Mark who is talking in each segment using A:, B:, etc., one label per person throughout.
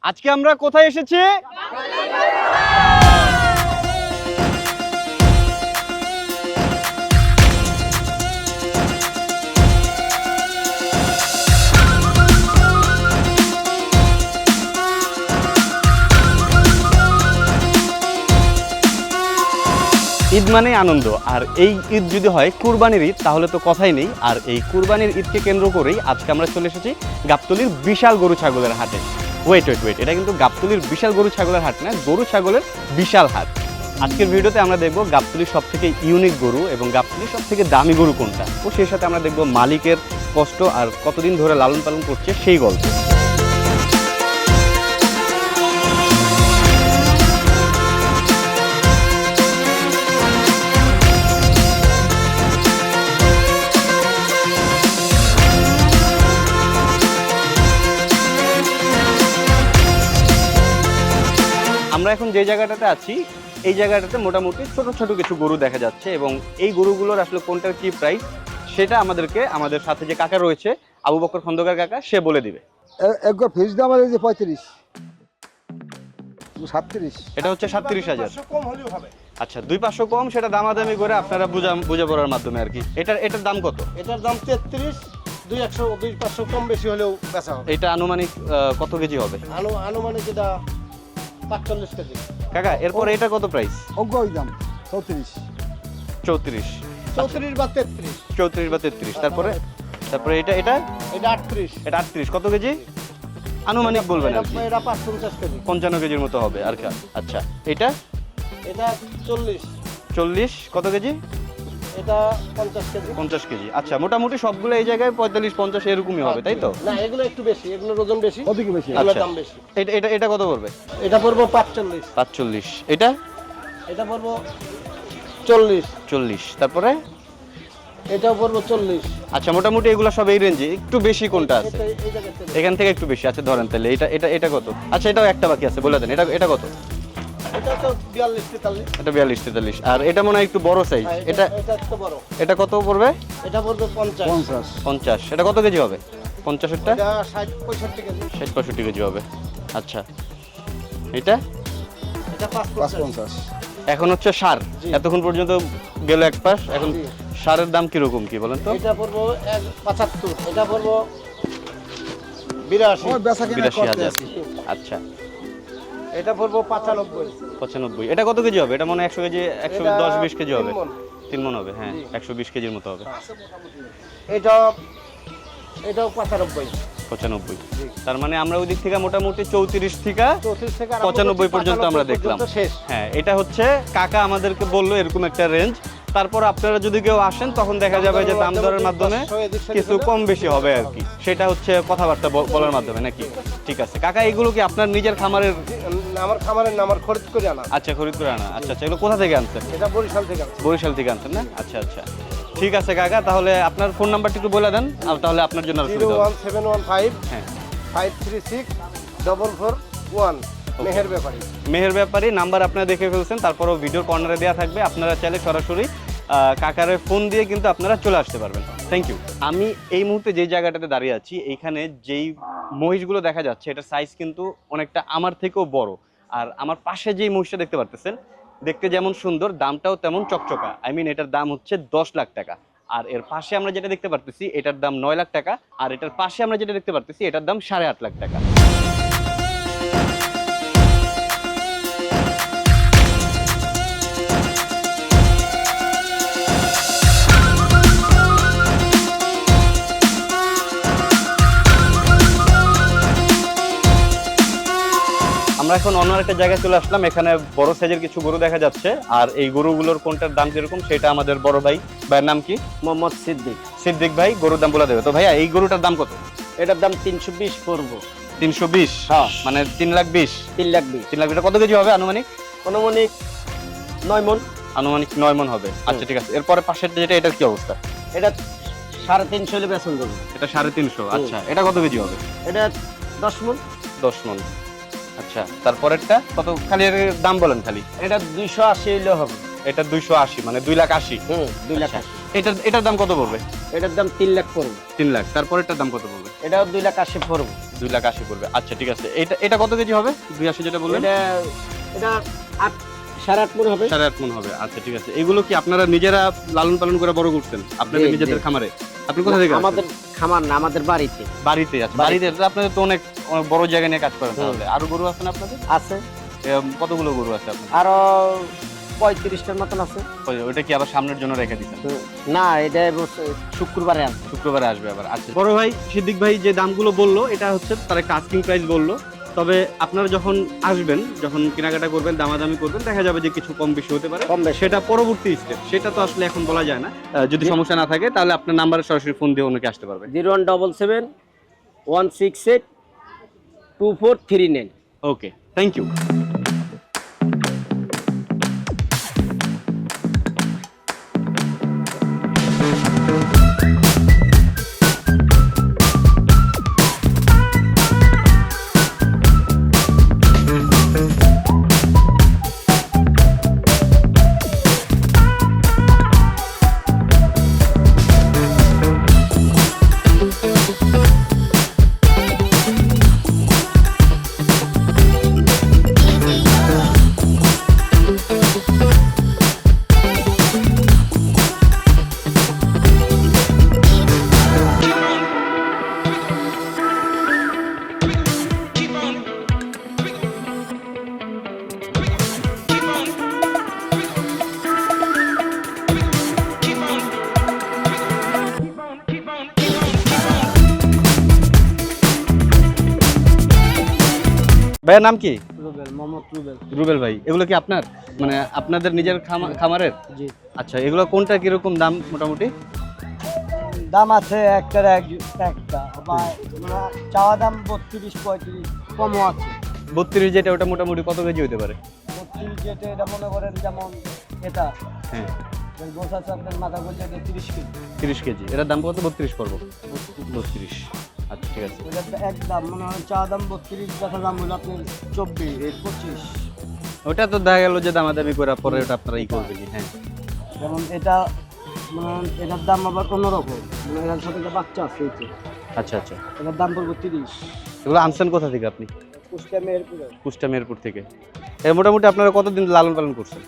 A: আজকে আমরা কোথায় এসেছি? ঈদ মানে আনন্দ, আর এই ঈদ যদি হয় কুরবানির ঈদ তাহলে তো কথাই নেই। আর এই কুরবানির ঈদকে কেন্দ্র করেই আজকে আমরা চলে এসেছি গাবতলীর বিশাল গরু ছাগলের হাটে। ওয়েট, এটা কিন্তু গাবতলীর বিশাল গরু ছাগলের হাট না, গরু ছাগলের বিশাল হাট। আজকের ভিডিওতে আমরা দেখব গাবতলীর সব থেকে ইউনিক গরু এবং গাবতলীর সব থেকে দামি গরু কোনটা, ও সেই সাথে আমরা দেখব মালিকের কষ্ট আর কতদিন ধরে লালন পালন করছে সেই গল্প। আমরা এখন যে জায়গাটাতে আছি এই জায়গাটাতে মোটামুটি ছোট ছোট কিছু গরু দেখা যাচ্ছে, এবং এই গরুগুলোর আসলে কোনটার কি প্রাইস সেটা আমাদেরকে আমাদের সাথে যে কাকা রয়েছে আবু বকর খন্দকার কাকা, সে বলে দিবে।
B: একবার ফিস দাম আছে যে 35 37।
A: এটা হচ্ছে 37,000।
C: কম হলেও হবে।
A: আচ্ছা, 2-500 কম, সেটা দামাদামি করে আপনারা বুঝে পড়ার মাধ্যমে আর কি। এটার দাম কত?
C: এটার দাম 33, 200-500 কম বেশি হলেও বেচা হবে।
A: এটা আনুমানিক কত কেজি হবে?
C: আনুমানিক এটা 45 কেজি।
A: কাকা এরপর এটা কত প্রাইস?
B: ওই দাম 34।
A: 34
C: 34 বা 33।
A: 34 বা 33। তারপরে এটা
C: এটা 38।
A: এটা 38 কত কেজি আনুমানিক বলবেন আর কি?
C: এটা 55 কেজি।
A: 55 কেজির মতো হবে আর কি। আচ্ছা, এটা
C: 40।
A: 40 কত কেজি?
C: এটা 50 কেজি।
A: 50 কেজি। আচ্ছা, মোটামুটি সবগুলো এই জায়গায় 45-50 এরকমই হবে, তাই তো?
C: না, এগুলো একটু বেশি, এগুলোর ওজন বেশি।
B: ওদিকে বেশি।
C: এগুলোর
A: আচ্ছা।
C: দাম বেশি।
A: এটা কত পড়বে?
C: এটা পড়বো 45।
A: 45। এটা
C: এটা পড়বো 40।
A: 40। তারপরে
C: এটাও পড়বো 40।
A: আচ্ছা, মোটামুটি এগুলো সব এই রেঞ্জে। একটু বেশি কোনটা আছে?
C: এই জায়গাতে
A: এখান থেকে একটু বেশি আছে, ধরেন তাহলে এটা কত? আচ্ছা, এটাও একটা বাকি আছে, বলে দেন এটা কত?
C: এটা তো 42-43।
A: এটা 42-43। আর এটা মনে হয় একটু বড় সাইজ। এটা
C: একটু বড়।
A: এটা কত পড়বে?
C: এটা পড়বে 50।
A: 50। এটা কত কেজি হবে? 50-টা
C: এটা 60-65 কেজি।
A: 60-65 কেজি হবে। আচ্ছা, এটা
C: এটা 55।
A: এখন হচ্ছে সার।
C: জি।
A: এতক্ষণ পর্যন্ত গেল এক পাশ, এখন
C: জি।
A: সারের দাম কিরকম কি বলেন তো?
C: এটা পড়বো 75। এটা পড়বো 82।
B: ওই বেচা কিনা করতে
A: 82,000।
B: আছি।
A: আচ্ছা,
C: এটা পড়বো 95।
A: 95। এটা কত কেজি হবে? এটা মনে হয় 100 কেজি, 110-20 কেজি হবে। 3 মণ হবে, হ্যাঁ।
C: জি।
A: 120 কেজির মতো হবে।
C: এটাও 95।
A: 95।
C: জি।
A: তার মানে আমরা ওই দিক থেকে মোটামুটি 34 থেকে
C: 34 থেকে
A: 95 পর্যন্ত আমরা দেখলাম।
C: শেষ।
A: হ্যাঁ, এটা হচ্ছে কাকা আমাদেরকে বললো এরকম একটা রেঞ্জ। তারপর আপনারা যদি কেউ আসেন তখন দেখা যাবে যে দাম দরের মাধ্যমে কিছু কম বেশি হবে আর কি। সেটা হচ্ছে কথাবার্তা বলার মাধ্যমে নাকি? ঠিক আছে কাকা, এগুলো কি আপনার নিজের খামারের?
C: আমার খামারের নাম আমার খরিদ করে আনা।
A: আচ্ছা, খরিদ করে আনা। আচ্ছা, এগুলো কোথা থেকে আনছেন?
C: এটা বরিশাল থেকে আনা।
A: বরিশাল থেকে আনছেন না? আচ্ছা। ঠিক আছে কাকা, তাহলে আপনার ফোন নাম্বারটা একটু বলে দেন, আর তাহলে আপনার জন্য আর সুবিধা হবে।
C: 01715
A: হ্যাঁ,
C: 536 441। মেহের ব্যাপারী।
A: মেহের ব্যাপারী নাম্বার আপনারা দেখে ফেলছেন, তারপরও ভিডিওর কর্নারে দেওয়া থাকবে। আপনারা চাইলে সরাসরি কাকারে ফোন দিয়ে কিন্তু আপনারা চলে আসতে পারবেন। Thank you. আমি এই মুহূর্তে যেই জায়গাটাতে দাঁড়িয়ে আছি, এইখানে যেই মহিষগুলো দেখা যাচ্ছে এটার সাইজ কিন্তু অনেকটা আমার থেকেও বড়। আর আমার পাশে যেই মহিষটা দেখতে পারতেছেন, দেখতে যেমন সুন্দর, দামটাও তেমন চকচকা। এটার দাম হচ্ছে 10 লাখ টাকা। আর এর পাশে আমরা যেটা দেখতে পারতেছি এটার দাম 9 লাখ টাকা। আর এটার পাশে আমরা যেটা দেখতে পারতেছি এটার দাম 8.5 লাখ টাকা। আমরা এখন অন্য একটা জায়গায় চলে আসলাম। এখানে বড় সাইজের কিছু গরু দেখা যাচ্ছে, আর এই গরুগুলোর কোনটার দাম কিরকম সেটা আমাদের বড় ভাইয়ের নাম কি?
C: মোহাম্মদ সিদ্দিক।
A: সিদ্দিক ভাই গরুর দাম বলে দেবে। তো ভাইয়া, এই গরুটার দাম কত?
C: এটার দাম 320 পড়বো।
A: 320?
C: হ্যাঁ।
A: মানে 3,20,000।
C: 320।
A: 3,20,000 কত কেজি হবে আনুমানিক?
C: অনুমানিক 9 মণ।
A: আনুমানিক 9 মণ হবে। আচ্ছা, ঠিক আছে। এরপরে পাশের যেটা, এটার কি অবস্থা?
C: এটা 350 হলে বেচন দেবো।
A: এটা 350। আচ্ছা, এটা কত কেজি হবে?
C: এটা 10 মণ।
A: 10 মণ। আচ্ছা, তারপরেরটা কত? খালি এর দাম বলেন খালি।
C: এটা 280 হলে হবে।
A: এটা 280, মানে 2,80,000।
C: 2,80,000।
A: এটার দাম কত পড়বে?
C: এটার দাম 3 লাখ পড়বে।
A: 3 লাখ। তারপরেরটার দাম কত পড়বে?
C: এটাও 2,80,000 পড়বে।
A: 2,80,000 পড়বে। আচ্ছা ঠিক আছে, এটা কত কেজি হবে? 280 যেটা বললেন,
C: এটা 8.5 মণ হবে।
A: 8.5 মণ হবে। আচ্ছা ঠিক আছে, এগুলো কি আপনারা নিজেরা লালন পালন করে বড় করছেন আপনাদের
C: জি,
A: নিজেদের
C: জি।
A: খামারে? আপনি কোথা থেকে
C: আমাদের খামার না, আমাদের বাড়িতে
A: বাড়িতে? আচ্ছা বাড়িতে, তাহলে আপনাদের তো অনেক বড় জায়গা নিয়ে কাজ করেন। তাহলে আরো গরু আছে না আপনাদের?
C: আছে,
A: কতগুলো গরু আছে আপনাদের?
C: আরো 35টার মতন আছে।
A: ওইটা কি আবার সামনের জন্য রেখে দিচ্ছেন?
C: না, এটা শুক্রবারে আছে।
A: শুক্রবারে আসবে আবার। আচ্ছা বড় ভাই সিদ্দিক ভাই যে দামগুলো বললো এটা হচ্ছে তারা কাস্টিং প্রাইস বললো, তবে আপনারা যখন আসবেন, যখন কেনাকাটা করবেন, দামাদামি করবেন, দেখা যাবে যে কিছু কম বেশি হতে পারে,
C: কম বেশি।
A: সেটা পরবর্তী স্টেপ, সেটা তো আসলে এখন বলা যায় না। যদি সমস্যা না থাকে তাহলে আপনার নাম্বারে সরাসরি ফোন দিয়ে অনেকে আসতে পারবে।
C: 0177 168 2439।
A: ওকে, থ্যাংক ইউ। ভাইয়ের নাম কি?
C: রুবেল, মোহাম্মদ রুবেল।
A: রুবেল ভাই, এগুলো কি আপনার, মানে আপনাদের নিজের খামারের?
C: জি।
A: আচ্ছা, এগুলো কোনটা কিরকম দাম মোটামুটি?
B: দাম আছে একটার একটা আবার চাওয়া দাম 32-35, কমও আছে।
A: 32 যেটা, ওটা মোটামুটি কত কেজি হতে পারে?
B: 32 যেটা, এটা মনে করেন যেমন এটা
A: হ্যাঁ,
B: গোছ আছে আপনার মাথা গোছ 30 কেজি।
A: 30 কেজি, এটার দাম কত? 32 পড়বো। 32। আচ্ছা ঠিক আছে।
B: এটা এক দাম মনে হয় চাওয়া দাম 32, দেখা দাম হলো আপনার 24-25।
A: ওটা তো দেখা গেল যে দামাদামি করে পরে ওটা আপনারা করবেন। হ্যাঁ,
B: যেমন এটা মানে এটার দাম আবার অন্যরকম, মানে এটার সাথে একটা বাচ্চা আছে এই যে।
A: আচ্ছা আচ্ছা।
B: এটার দাম পড়বে 30।
A: এগুলো আনছেন কোথা থেকে আপনি?
B: কুষ্টিয়া মেহেরপুরে।
A: কুষ্টা মেহেরপুর থেকে। মোটামুটি আপনারা কতদিন লালন পালন করছেন?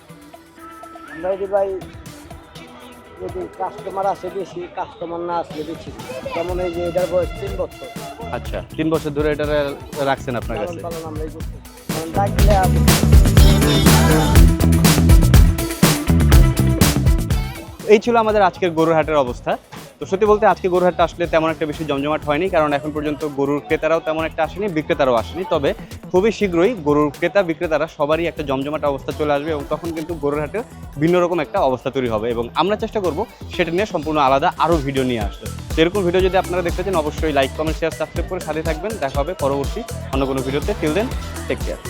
B: আমরা যদি ভাই যদি কাস্টমার আসে বেশি, কাস্টমার না আসলে বেশি। যেমন এই যে এটার বয়স 3 বছর।
A: আচ্ছা, 3 বছর ধরে এটা রাখছেন আপনার
B: লালন
A: কাছে?
B: পালন আমরাই করছি। কারণ ডাকলে
A: এই ছিল আমাদের আজকের গরুর হাটের অবস্থা। তো সত্যি বলতে আজকে গরুর হাটটা আসলে তেমন একটা বেশি জমজমাট হয়নি, কারণ এখন পর্যন্ত গরুর ক্রেতারাও তেমন একটা আসেনি, বিক্রেতারাও আসেনি। তবে খুবই শীঘ্রই গরুর ক্রেতা বিক্রেতারা সবারই একটা জমজমাট অবস্থা চলে আসবে এবং তখন কিন্তু গরুর হাটে ভিন্ন রকম একটা অবস্থা তৈরি হবে এবং আমরা চেষ্টা করব সেটা নিয়ে সম্পূর্ণ আলাদা আরও ভিডিও নিয়ে আসতে। তো এরকম ভিডিও যদি আপনারা দেখতে চান অবশ্যই লাইক, কমেন্ট, শেয়ার, সাবস্ক্রাইব করে সাথে থাকবেন। দেখা হবে পরবর্তী অন্য কোনো ভিডিওতে। Till then, take care.